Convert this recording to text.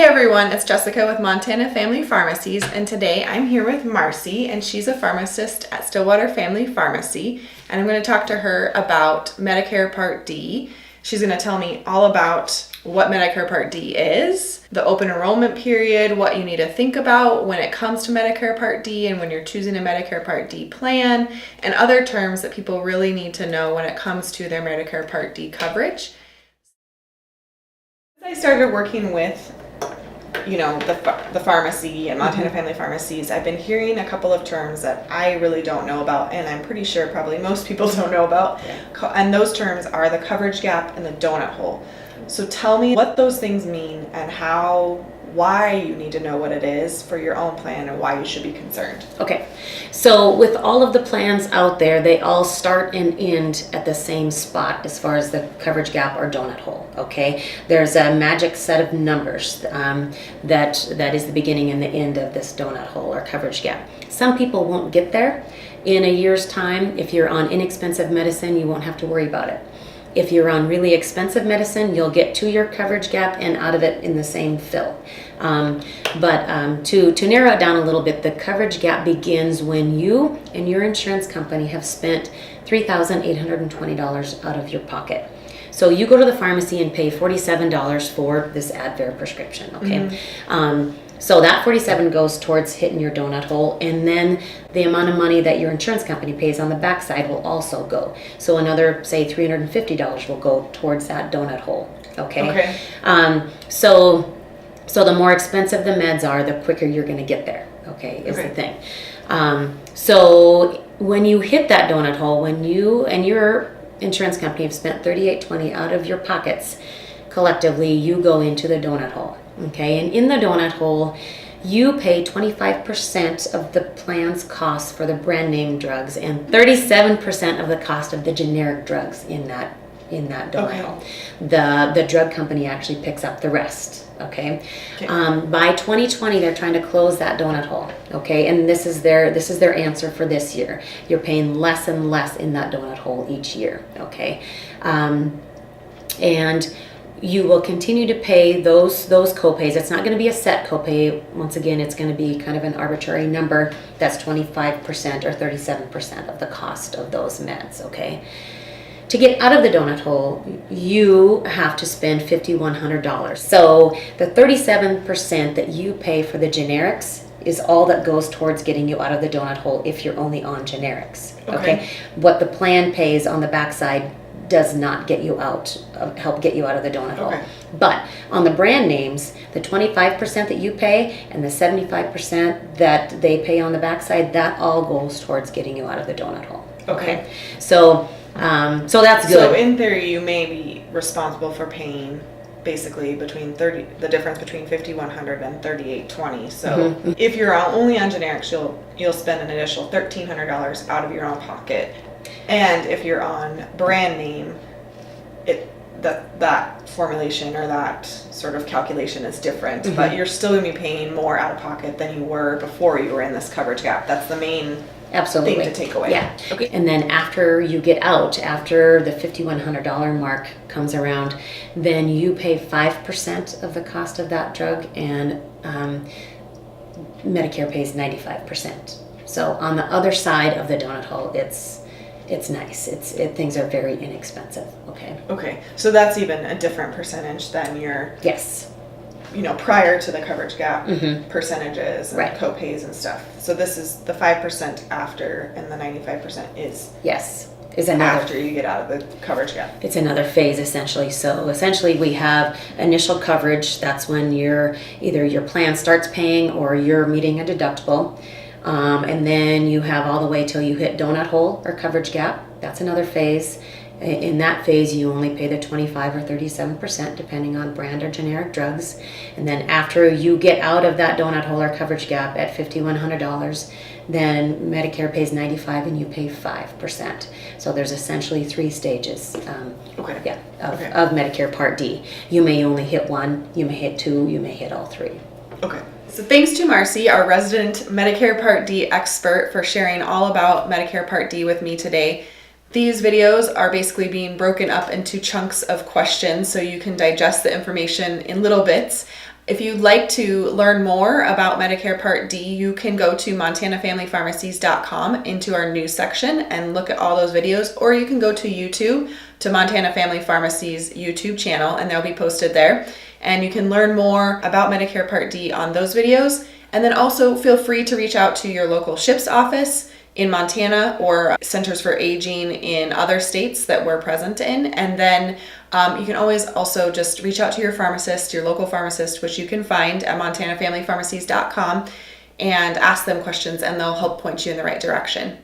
Hey everyone, it's Jessica with Montana Family Pharmacies, and today I'm here with Marcie, and she's a pharmacist at Stillwater Family Pharmacy, and I'm going to talk to her about Medicare Part D. She's going to tell me all about what Medicare Part D is, the open enrollment period, what you need to think about when it comes to Medicare Part D and when you're choosing a Medicare Part D plan, and other terms that people really need to know when it comes to their Medicare Part D coverage. I started working with the pharmacy and Montana Family Pharmacies, I've been hearing a couple of terms that I really don't know about, and I'm pretty sure probably most people don't know about. And those terms are the coverage gap and the donut hole. So tell me what those things mean and why you need to know what it is for your own plan and why you should be concerned. Okay, so with all of the plans out there, they all start and end at the same spot as far as the coverage gap or donut hole, okay? There's a magic set of numbers that is the beginning and the end of this donut hole or coverage gap. Some people won't get there. In a year's time, if you're on inexpensive medicine, you won't have to worry about it. If you're on really expensive medicine, you'll get to your coverage gap and out of it in the same fill. But to narrow it down a little bit, the coverage gap begins when you and your insurance company have spent $3,820 out of your pocket. So you go to the pharmacy and pay $47 for this Advair prescription, okay? So that $47 goes towards hitting your donut hole, and then the amount of money that your insurance company pays on the backside will also go. So another, say, $350 will go towards that donut hole, okay? So the more expensive the meds are, the quicker you're going to get there, okay, is the thing. So when you hit that donut hole, when you and your insurance company have spent $38.20 out of your pockets, collectively, you go into the donut hole. Okay, and in the donut hole, you pay 25% of the plan's cost for the brand name drugs and 37% of the cost of the generic drugs in that donut hole. The drug company actually picks up the rest. Okay. By 2020, they're trying to close that donut hole. Okay, and this is their answer for this year. You're paying less and less in that donut hole each year. Okay, and you will continue to pay those copays. It's not going to be a set copay. Once again, it's going to be kind of an arbitrary number. That's 25% or 37% of the cost of those meds, okay? To get out of the donut hole, you have to spend $5,100. So the 37% that you pay for the generics is all that goes towards getting you out of the donut hole if you're only on generics, okay? What the plan pays on the backside does not get you out, help get you out of the donut hole. But on the brand names, the 25% that you pay and the 75% that they pay on the backside, that all goes towards getting you out of the donut hole. Okay. So that's good. So in theory, you may be responsible for paying basically the difference between $5,100 and $38.20. So if you're only on generics, you'll spend an additional $1,300 out of your own pocket. And if you're on brand name, that formulation or that sort of calculation is different, but you're still going to be paying more out of pocket than you were before you were in this coverage gap. That's the main thing to take away. Yeah. Okay. And then after you get out, after the $5,100 mark comes around, then you pay 5% of the cost of that drug, and Medicare pays 95%. So on the other side of the donut hole, it's nice. Things are very inexpensive. Okay. So that's even a different percentage than your prior to the coverage gap percentages and copays and stuff. So this is the 5% after, and the 95% is another after you get out of the coverage gap. It's another phase essentially. So essentially we have initial coverage. That's when either your plan starts paying or you're meeting a deductible. And then you have all the way till you hit donut hole or coverage gap. That's another phase. In that phase, you only pay the 25 or 37% depending on brand or generic drugs. And then after you get out of that donut hole or coverage gap at $5,100, then Medicare pays 95 and you pay 5%. So there's essentially 3 stages of Medicare Part D. You may only hit 1, you may hit 2, you may hit all 3. Okay. So thanks to Marcie, our resident Medicare Part D expert, for sharing all about Medicare Part D with me today. These videos are basically being broken up into chunks of questions so you can digest the information in little bits. If you'd like to learn more about Medicare Part D, you can go to montanafamilypharmacies.com into our news section and look at all those videos, or you can go to YouTube, to Montana Family Pharmacy's YouTube channel, and they'll be posted there. And you can learn more about Medicare Part D on those videos. And then also feel free to reach out to your local SHIP's office in Montana or Centers for Aging in other states that we're present in. And then you can always also just reach out to your pharmacist, your local pharmacist, which you can find at montanafamilypharmacies.com, and ask them questions, and they'll help point you in the right direction.